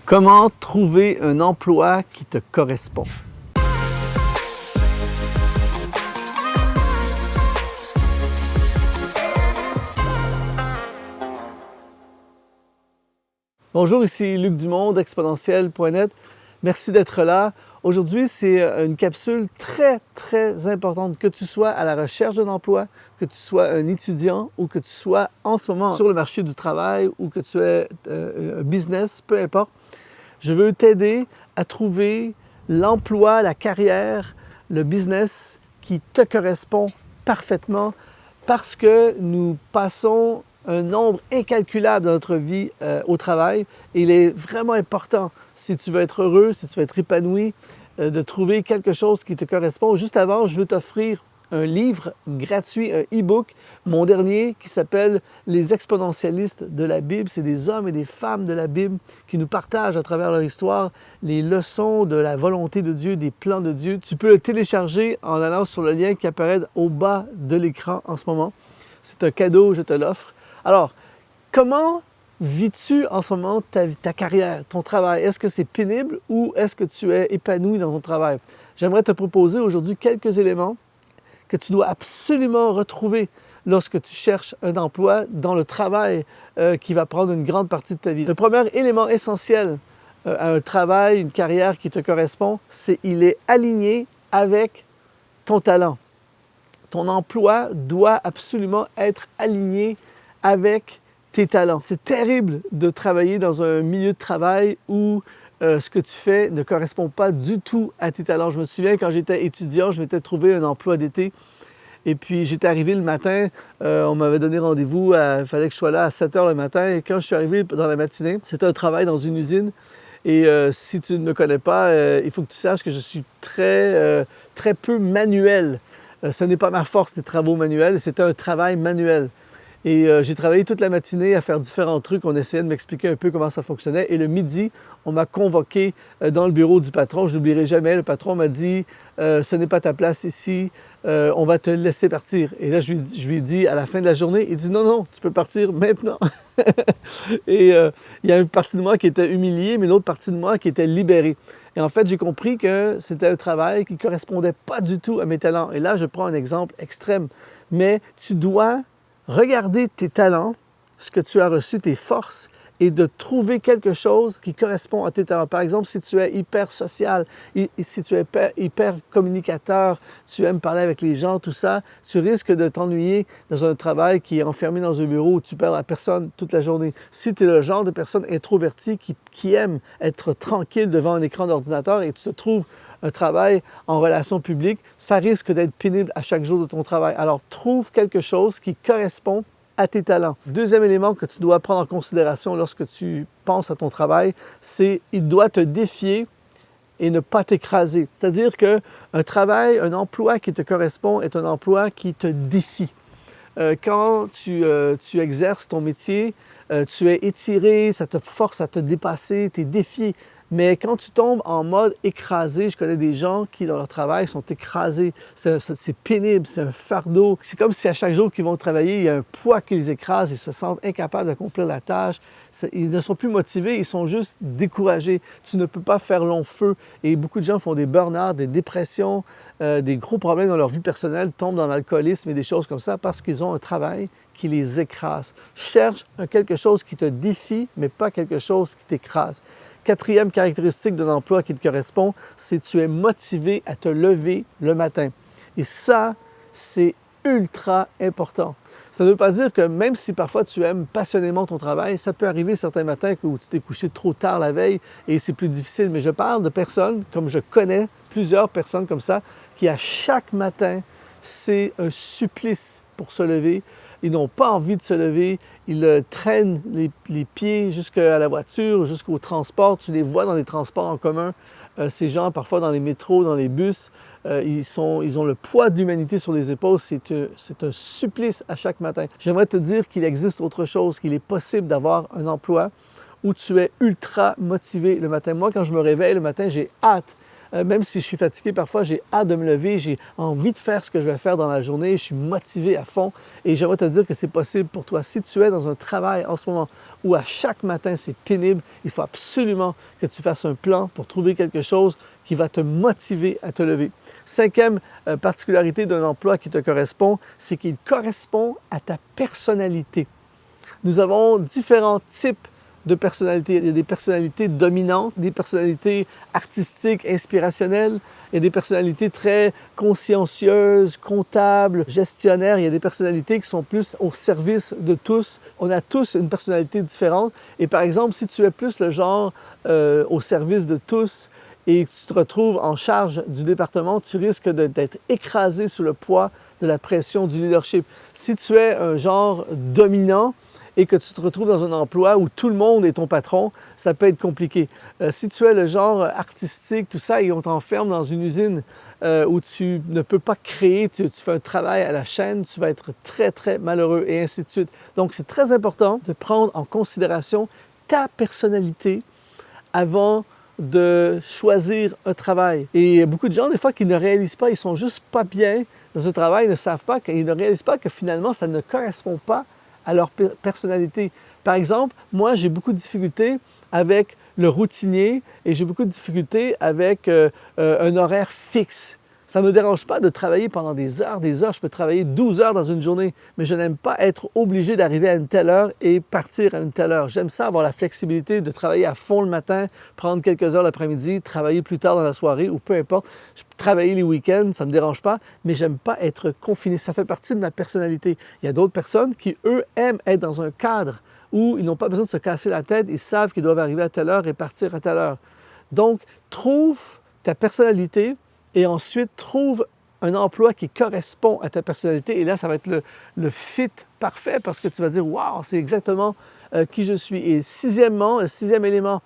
Comment trouver un emploi qui te correspond? Bonjour, ici Luc Dumont d'Exponentiel.net. Merci d'être là. Aujourd'hui, c'est une capsule très importante. Que tu sois à la recherche d'un emploi, que tu sois un étudiant ou que tu sois en ce moment sur le marché du travail ou que tu aies un business, peu importe. Je veux t'aider à trouver l'emploi, la carrière, le business qui te correspond parfaitement parce que nous passons un nombre incalculable dans notre vie au travail. Et il est vraiment important, si tu veux être heureux, si tu veux être épanoui, de trouver quelque chose qui te correspond. Juste avant, je veux t'offrir un livre gratuit, un e-book, mon dernier, qui s'appelle « Les exponentialistes de la Bible ». C'est des hommes et des femmes de la Bible qui nous partagent à travers leur histoire les leçons de la volonté de Dieu, des plans de Dieu. Tu peux le télécharger en allant sur le lien qui apparaît au bas de l'écran en ce moment. C'est un cadeau, je te l'offre. Alors, comment vis-tu en ce moment ta carrière, ton travail? Est-ce que c'est pénible ou est-ce que tu es épanoui dans ton travail? J'aimerais te proposer aujourd'hui quelques éléments que tu dois absolument retrouver lorsque tu cherches un emploi dans le travail qui va prendre une grande partie de ta vie. Le premier élément essentiel à un travail, une carrière qui te correspond, c'est qu'il est aligné avec ton talent. Ton emploi doit absolument être aligné avec tes talents. C'est terrible de travailler dans un milieu de travail où ce que tu fais ne correspond pas du tout à tes talents. Je me souviens, quand j'étais étudiant, je m'étais trouvé un emploi d'été. Et puis, j'étais arrivé le matin, on m'avait donné rendez-vous, il fallait que je sois là à 7 heures le matin. Et quand je suis arrivé dans la matinée, c'était un travail dans une usine. Et si tu ne me connais pas, il faut que tu saches que je suis très peu manuel. Ce n'est pas ma force, les travaux manuels, c'était un travail manuel. Et j'ai travaillé toute la matinée à faire différents trucs. On essayait de m'expliquer un peu comment ça fonctionnait. Et le midi, on m'a convoqué dans le bureau du patron. Je n'oublierai jamais. Le patron m'a dit « Ce n'est pas ta place ici. On va te laisser partir. » Et là, je lui ai dit à la fin de la journée, il dit « Non, tu peux partir maintenant. » Et il y a une partie de moi qui était humiliée, mais une autre partie de moi qui était libérée. Et en fait, j'ai compris que c'était un travail qui ne correspondait pas du tout à mes talents. Et là, je prends un exemple extrême. Mais tu dois regarder tes talents, ce que tu as reçu, tes forces, et de trouver quelque chose qui correspond à tes talents. Par exemple, si tu es hyper social, si tu es hyper communicateur, tu aimes parler avec les gens, tout ça, tu risques de t'ennuyer dans un travail qui est enfermé dans un bureau où tu parles à personne toute la journée. Si tu es le genre de personne introvertie qui aime être tranquille devant un écran d'ordinateur et tu te trouves un travail en relations publiques, ça risque d'être pénible à chaque jour de ton travail. Alors, trouve quelque chose qui correspond à tes talents. Deuxième élément que tu dois prendre en considération lorsque tu penses à ton travail, c'est qu'il doit te défier et ne pas t'écraser. C'est-à-dire qu'un travail, un emploi qui te correspond est un emploi qui te défie. Quand tu exerces ton métier, tu es étiré, ça te force à te dépasser, tu es défié. Mais quand tu tombes en mode écrasé, je connais des gens qui, dans leur travail, sont écrasés. C'est pénible, c'est un fardeau. C'est comme si à chaque jour qu'ils vont travailler, il y a un poids qui les écrase, ils se sentent incapables d'accomplir la tâche. Ils ne sont plus motivés, ils sont juste découragés. Tu ne peux pas faire long feu. Et beaucoup de gens font des burn-out, des dépressions, des gros problèmes dans leur vie personnelle, tombent dans l'alcoolisme et des choses comme ça parce qu'ils ont un travail qui les écrase. Cherche quelque chose qui te défie, mais pas quelque chose qui t'écrase. Quatrième caractéristique d'un emploi qui te correspond, c'est que tu es motivé à te lever le matin. Et ça, c'est ultra important. Ça ne veut pas dire que même si parfois tu aimes passionnément ton travail, ça peut arriver certains matins où tu t'es couché trop tard la veille et c'est plus difficile. Mais je parle de personnes, comme je connais plusieurs personnes comme ça, qui à chaque matin, c'est un supplice pour se lever. Ils n'ont pas envie de se lever, ils traînent les pieds jusqu'à la voiture, jusqu'au transport. Tu les vois dans les transports en commun. Ces gens, parfois dans les métros, dans les bus, ils ont le poids de l'humanité sur les épaules. C'est un supplice à chaque matin. J'aimerais te dire qu'il existe autre chose, qu'il est possible d'avoir un emploi où tu es ultra motivé le matin. Moi, quand je me réveille le matin, j'ai hâte Même si je suis fatigué, parfois j'ai hâte de me lever, j'ai envie de faire ce que je vais faire dans la journée, je suis motivé à fond et j'aimerais te dire que c'est possible pour toi. Si tu es dans un travail en ce moment où à chaque matin c'est pénible, il faut absolument que tu fasses un plan pour trouver quelque chose qui va te motiver à te lever. Cinquième particularité d'un emploi qui te correspond, c'est qu'il correspond à ta personnalité. Nous avons différents types de personnalités. Il y a des personnalités dominantes, des personnalités artistiques, inspirationnelles. Il y a des personnalités très consciencieuses, comptables, gestionnaires. Il y a des personnalités qui sont plus au service de tous. On a tous une personnalité différente. Et par exemple, si tu es plus le genre au service de tous et que tu te retrouves en charge du département, tu risques d'être écrasé sous le poids de la pression du leadership. Si tu es un genre dominant, et que tu te retrouves dans un emploi où tout le monde est ton patron, ça peut être compliqué. Si tu es le genre artistique, tout ça, et on t'enferme dans une usine où tu ne peux pas créer, tu fais un travail à la chaîne, tu vas être très, très malheureux, et ainsi de suite. Donc, c'est très important de prendre en considération ta personnalité avant de choisir un travail. Et il y a beaucoup de gens, des fois, qui ne réalisent pas, ils sont juste pas bien dans ce travail, ils ne savent pas, ils ne réalisent pas que finalement, ça ne correspond pas à leur personnalité. Par exemple, moi, j'ai beaucoup de difficultés avec le routinier et j'ai beaucoup de difficultés avec un horaire fixe. Ça ne me dérange pas de travailler pendant des heures. Je peux travailler 12 heures dans une journée, mais je n'aime pas être obligé d'arriver à une telle heure et partir à une telle heure. J'aime ça, avoir la flexibilité de travailler à fond le matin, prendre quelques heures l'après-midi, travailler plus tard dans la soirée ou peu importe. Travailler les week-ends, ça ne me dérange pas, mais j'aime pas être confiné. Ça fait partie de ma personnalité. Il y a d'autres personnes qui, eux, aiment être dans un cadre où ils n'ont pas besoin de se casser la tête, ils savent qu'ils doivent arriver à telle heure et partir à telle heure. Donc, trouve ta personnalité et ensuite trouve un emploi qui correspond à ta personnalité. Et là, ça va être le fit parfait parce que tu vas dire « Wow, c'est exactement qui je suis ». Et sixièmement, le sixième élément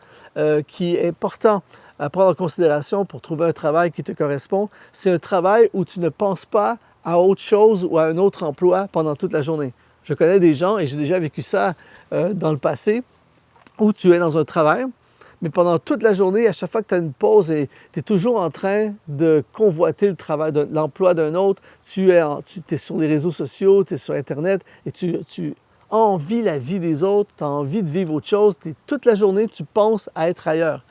qui est important à prendre en considération pour trouver un travail qui te correspond, c'est un travail où tu ne penses pas à autre chose ou à un autre emploi pendant toute la journée. Je connais des gens, et j'ai déjà vécu ça dans le passé, où tu es dans un travail, mais pendant toute la journée, à chaque fois que tu as une pause, tu es toujours en train de convoiter le travail, l'emploi d'un autre. Tu es sur les réseaux sociaux, tu es sur Internet et tu envies la vie des autres, tu as envie de vivre autre chose. Toute la journée, tu penses à être ailleurs.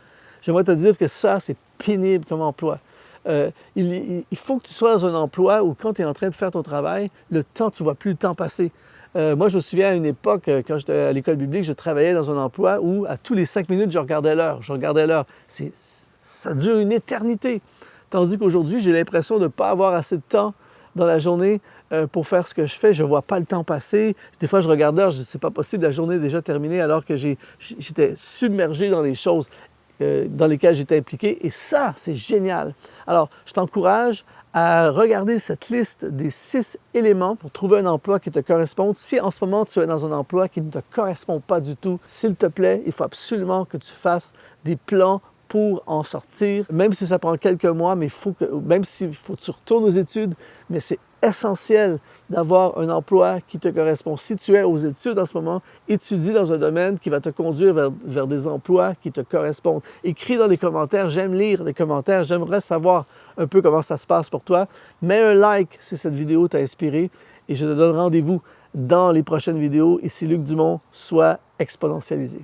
J'aimerais te dire que ça, c'est pénible comme emploi. Il faut que tu sois dans un emploi où quand tu es en train de faire ton travail, le temps, tu ne vois plus le temps passer. Moi, je me souviens à une époque, quand j'étais à l'école biblique, je travaillais dans un emploi où à tous les 5 minutes, je regardais l'heure. Ça dure une éternité. Tandis qu'aujourd'hui, j'ai l'impression de ne pas avoir assez de temps dans la journée pour faire ce que je fais. Je ne vois pas le temps passer. Des fois, je regarde l'heure, je dis, c'est pas possible, la journée est déjà terminée alors que j'étais submergé dans les choses dans lesquelles j'étais impliqué. Et ça, c'est génial. Alors, je t'encourage à regarder cette liste des 6 éléments pour trouver un emploi qui te corresponde. Si en ce moment tu es dans un emploi qui ne te correspond pas du tout, s'il te plaît, il faut absolument que tu fasses des plans pour en sortir, même si ça prend quelques mois, mais même s'il faut que tu retournes aux études, mais c'est essentiel d'avoir un emploi qui te correspond. Si tu es aux études en ce moment, étudie dans un domaine qui va te conduire vers des emplois qui te correspondent. Écris dans les commentaires, j'aime lire les commentaires, j'aimerais savoir un peu comment ça se passe pour toi. Mets un like si cette vidéo t'a inspiré et je te donne rendez-vous dans les prochaines vidéos. Ici Luc Dumont, sois exponentialisé.